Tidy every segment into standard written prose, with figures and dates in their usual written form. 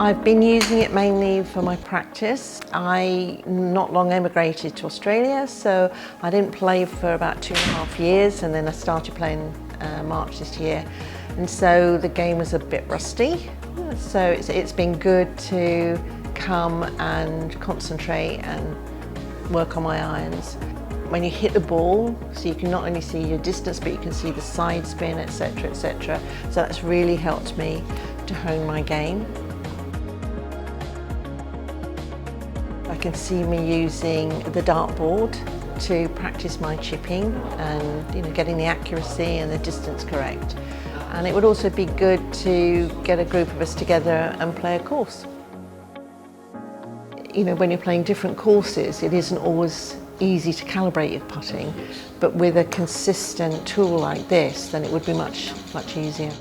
I've been using it mainly for my practice. I not long emigrated to Australia, so I didn't play for about 2.5 years, and then I started playing March this year. And so the game was a bit rusty. So it's been good to come and concentrate and work on my irons. When you hit the ball, so you can not only see your distance, but you can see the side spin, etc., etc. So that's really helped me to hone my game. I can see me using the dartboard to practice my chipping and getting the accuracy and the distance correct. And it would also be good to get a group of us together and play a course. When you're playing different courses, it isn't always easy to calibrate your putting, but with a consistent tool like this, then it would be much easier.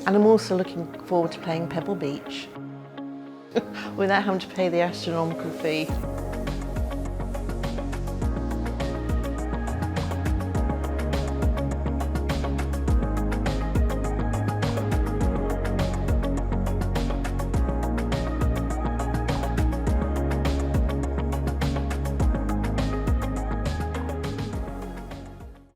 And I'm also looking forward to playing Pebble Beach without having to pay the astronomical fee.